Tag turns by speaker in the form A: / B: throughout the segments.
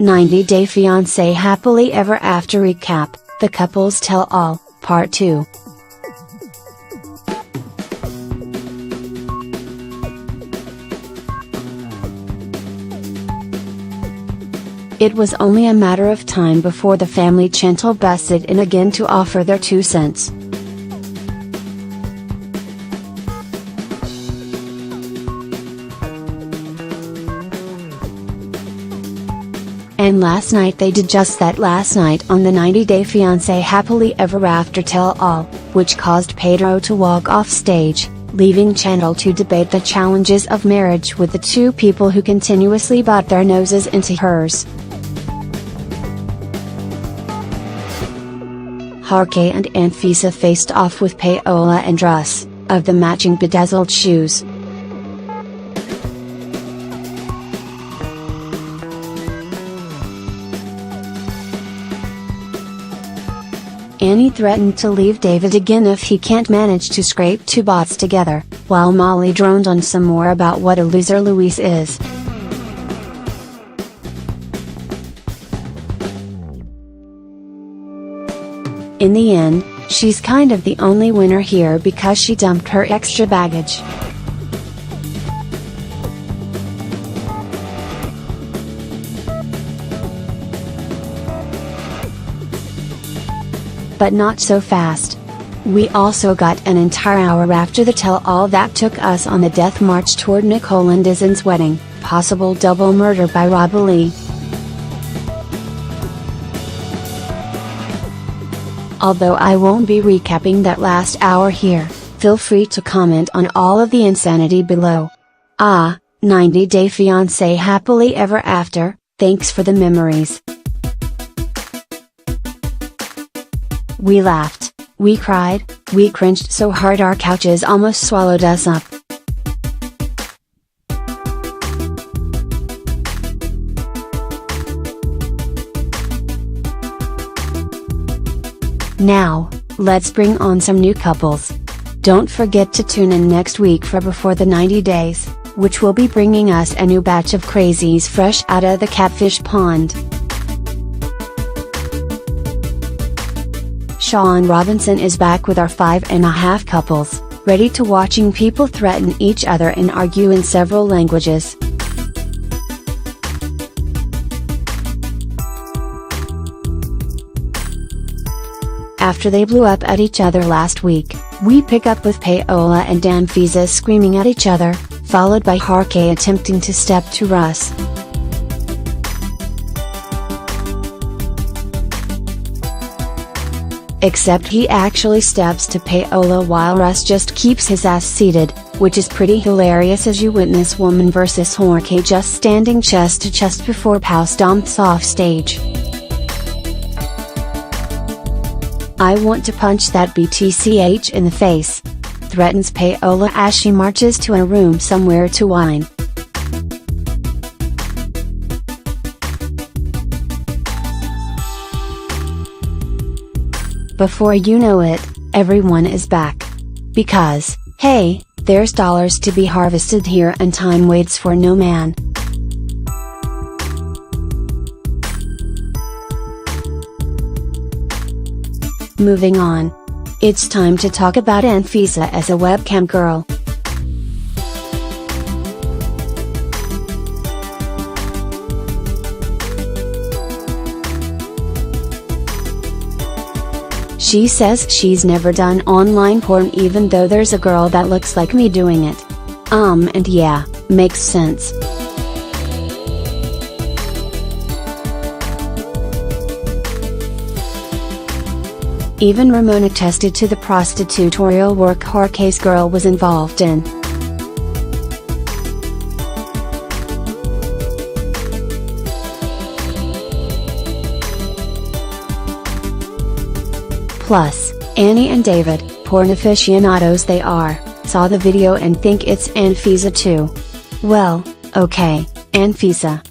A: 90-Day Fiancé Happily Ever After Recap, The Couples Tell All, Part 2. It was only a matter of time before the family Chantal busted in again to offer their 2 cents. And last night they did just that last night on the 90-Day Fiancé Happily Ever After Tell All, which caused Pedro to walk off stage, leaving Chantal to debate the challenges of marriage with the 2 people who continuously butt their noses into hers. Jorge and Anfisa faced off with Paola and Russ, of the matching bedazzled shoes. Annie threatened to leave David again if he can't manage to scrape 2 bots together, while Molly droned on some more about what a loser Luis is. In the end, she's kind of the only winner here because she dumped her extra baggage. But not so fast. We also got an entire hour after the tell-all that took us on the death march toward Nicole and Dizen's wedding, possible double murder by Rob Lee. Although I won't be recapping that last hour here, feel free to comment on all of the insanity below. 90-Day Fiancé Happily Ever After, thanks for the memories. We laughed, we cried, we cringed so hard our couches almost swallowed us up. Now, let's bring on some new couples. Don't forget to tune in next week for Before the 90 Days, which will be bringing us a new batch of crazies fresh out of the catfish pond. Sean Robinson is back with our 5.5 couples, ready to watching people threaten each other and argue in several languages. After they blew up at each other last week, we pick up with Paola and Anfisa screaming at each other, followed by Jorge attempting to step to Russ. Except he actually steps to Paola while Russ just keeps his ass seated, which is pretty hilarious as you witness woman versus Jorge just standing chest to chest before Pau stomps off stage. I want to punch that BTCH in the face, threatens Paola as she marches to a room somewhere to whine. Before you know it, everyone is back. Because, hey, there's dollars to be harvested here and time waits for no man. Moving on. It's time to talk about Anfisa as a webcam girl. She says she's never done online porn even though there's a girl that looks like me doing it. And yeah, makes sense. Even Ramon attested to the prostitutorial work Jorge's girl was involved in. Plus, Annie and David, porn aficionados they are, saw the video and think it's Anfisa too. Well, okay, Anfisa.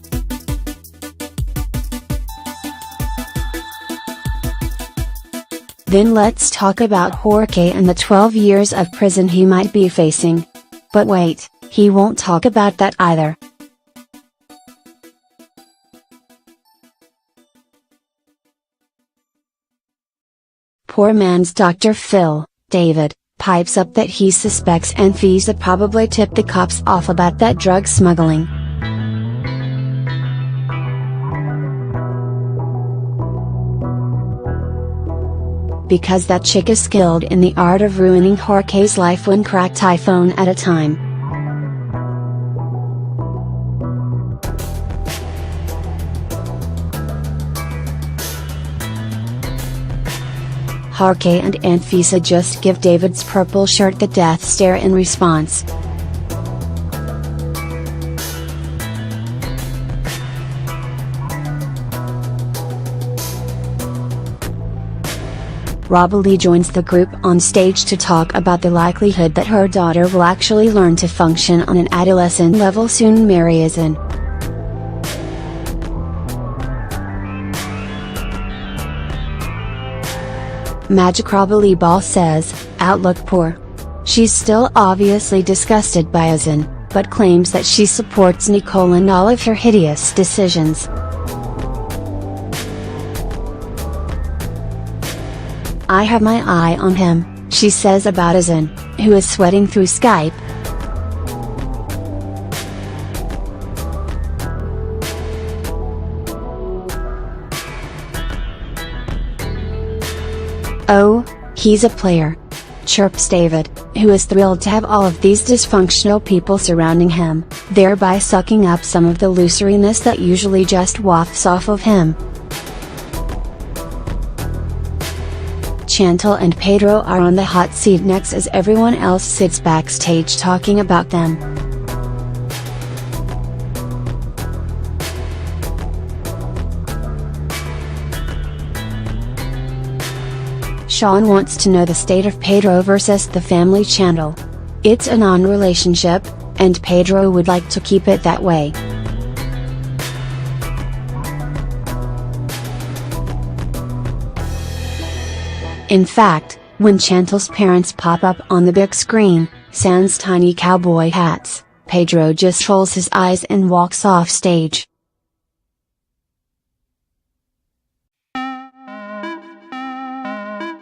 A: Then let's talk about Jorge and the 12 years of prison he might be facing. But wait, he won't talk about that either. poor man's Dr. Phil, David, pipes up that he suspects Anfisa probably tipped the cops off about that drug smuggling. Because that chick is skilled in the art of ruining Jorge's life one cracked iPhone at a time. Jorge and Anfisa just give David's purple shirt the death stare in response. Rosalie joins the group on stage to talk about the likelihood that her daughter will actually learn to function on an adolescent level soon. Mary is in. Magic Rosalie Ball says, "Outlook poor." She's still obviously disgusted by Azin, but claims that she supports Nicole in all of her hideous decisions. "I have my eye on him," she says about Azin, who is sweating through Skype. "Oh, he's a player," chirps David, who is thrilled to have all of these dysfunctional people surrounding him, thereby sucking up some of the looseriness that usually just wafts off of him. Chantal and Pedro are on the hot seat next as everyone else sits backstage talking about them. Sean wants to know the state of Pedro versus the family Chantal. It's a non-relationship, and Pedro would like to keep it that way. In fact, when Chantal's parents pop up on the big screen, sans tiny cowboy hats, Pedro just rolls his eyes and walks off stage.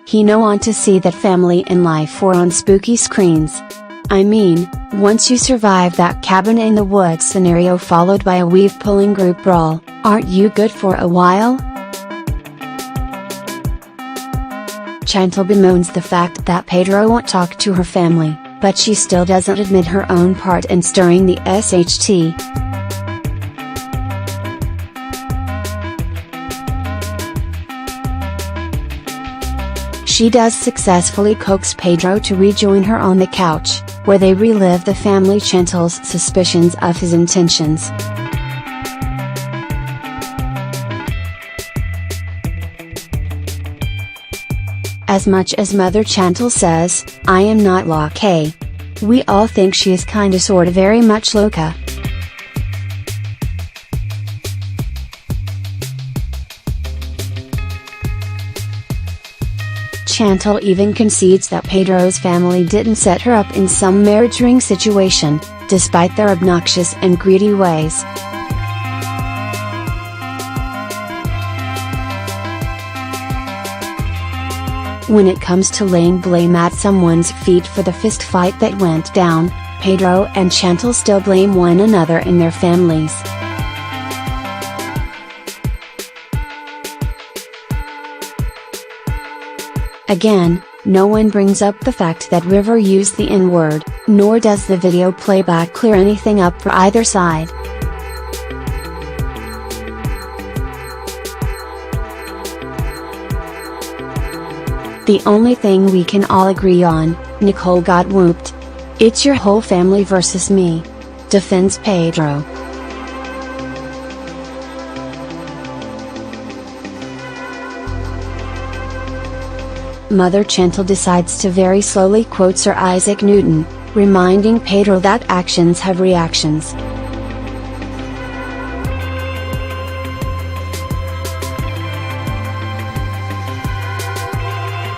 A: He no want to see that family in life or on spooky screens. I mean, once you survive that cabin in the woods scenario followed by a weave-pulling group brawl, aren't you good for a while? Chantal bemoans the fact that Pedro won't talk to her family, but she still doesn't admit her own part in stirring the SHT. She does successfully coax Pedro to rejoin her on the couch, where they relive the family. Chantal's suspicions of his intentions. As much as Mother Chantal says, "I am not loca," we all think she is kinda sorta very much loca. Chantal even concedes that Pedro's family didn't set her up in some marriage ring situation, despite their obnoxious and greedy ways. When it comes to laying blame at someone's feet for the fist fight that went down, Pedro and Chantal still blame one another and their families. Again, no one brings up the fact that River used the N-word, nor does the video playback clear anything up for either side. The only thing we can all agree on, Nicole got whooped. "It's your whole family versus me," defends Pedro. Mother Chantal decides to very slowly quote Sir Isaac Newton, reminding Pedro that actions have reactions.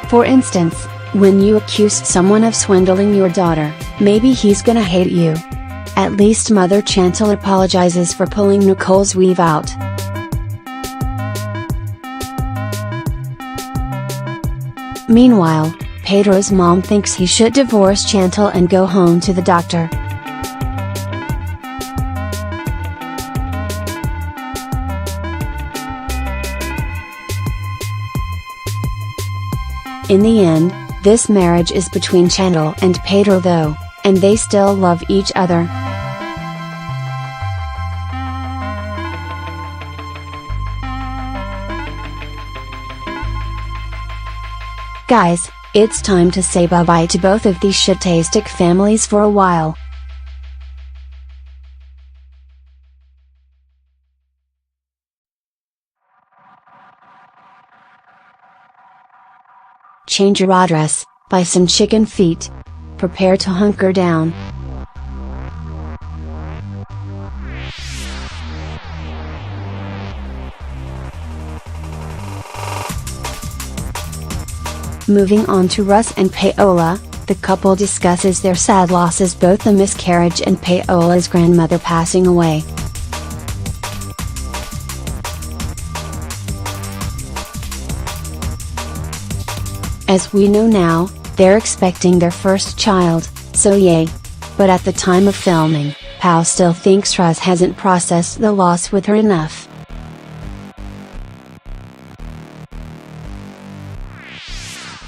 A: For instance, when you accuse someone of swindling your daughter, maybe he's gonna hate you. At least Mother Chantal apologizes for pulling Nicole's weave out. Meanwhile, Pedro's mom thinks he should divorce Chantal and go home to the doctor. In the end, this marriage is between Chantal and Pedro though, and they still love each other. Guys, it's time to say bye-bye to both of these shit-tastic families for a while. Change your address, buy some chicken feet. Prepare to hunker down. Moving on to Russ and Paola, the couple discusses their sad losses, both the miscarriage and Paola's grandmother passing away. As we know now, they're expecting their first child, so yay. But at the time of filming, Pao still thinks Russ hasn't processed the loss with her enough.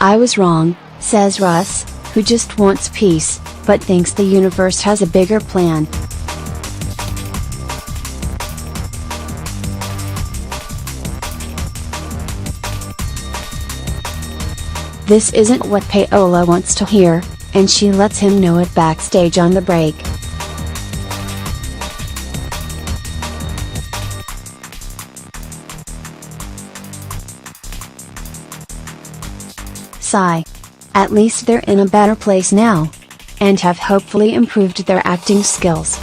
A: I was wrong, says Russ, who just wants peace, but thinks the universe has a bigger plan. This isn't what Paola wants to hear, and she lets him know it backstage on the break. Sigh. At least they're in a better place now. And have hopefully improved their acting skills.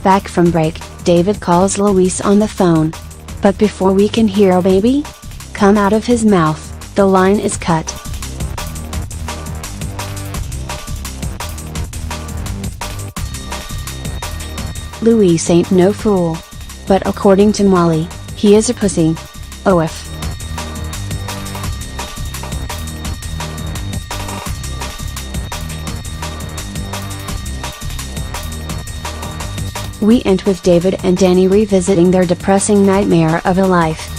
A: Back from break, David calls Luis on the phone. But before we can hear "Oh baby" come out of his mouth, the line is cut. Luis ain't no fool. But according to Molly, he is a pussy. OF. We end with David and Danny revisiting their depressing nightmare of a life.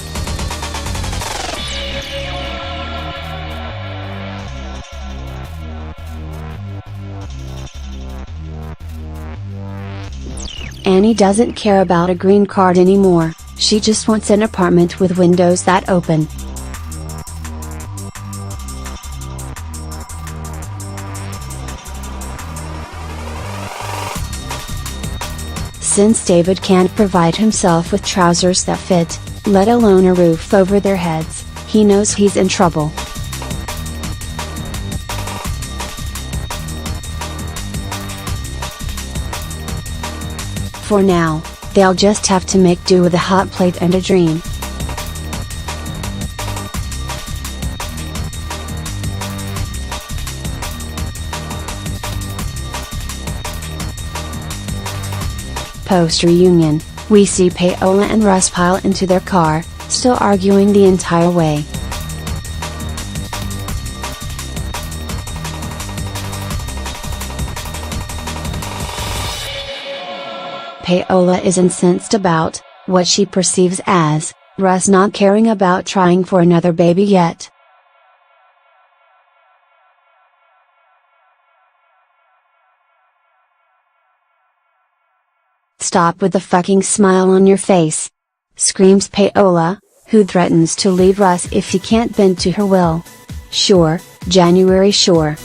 A: Annie doesn't care about a green card anymore, she just wants an apartment with windows that open. Since David can't provide himself with trousers that fit, let alone a roof over their heads, he knows he's in trouble. For now, they'll just have to make do with a hot plate and a dream. Post-reunion, we see Paola and Russ pile into their car, still arguing the entire way. Paola is incensed about what she perceives as Russ not caring about trying for another baby yet. "Stop with the fucking smile on your face!" screams Paola, who threatens to leave Russ if he can't bend to her will. Sure, January, sure.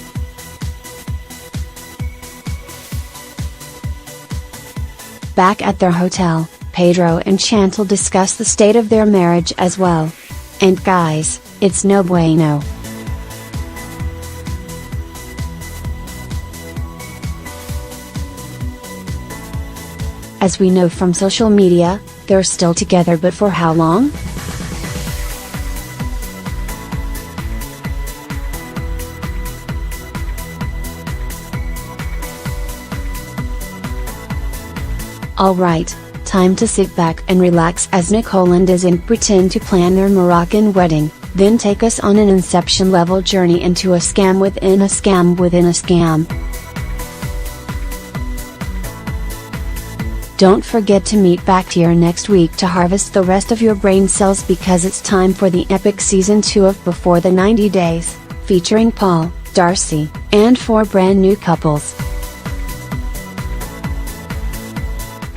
A: Back at their hotel, Pedro and Chantal discuss the state of their marriage as well. And guys, it's no bueno. As we know from social media, they're still together, but for how long? Alright, time to sit back and relax as Nicole and Izan pretend to plan their Moroccan wedding, then take us on an Inception level journey into a scam within a scam within a scam. Don't forget to meet back here next week to harvest the rest of your brain cells because it's time for the epic season 2 of Before the 90 Days, featuring Paul, Darcy, and 4 brand new couples.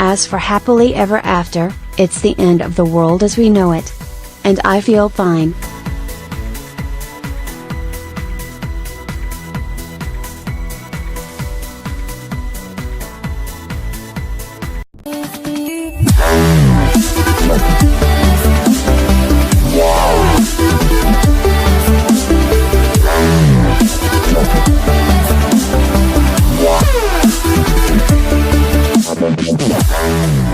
A: As for Happily Ever After, it's the end of the world as we know it. And I feel fine.
B: Yeah.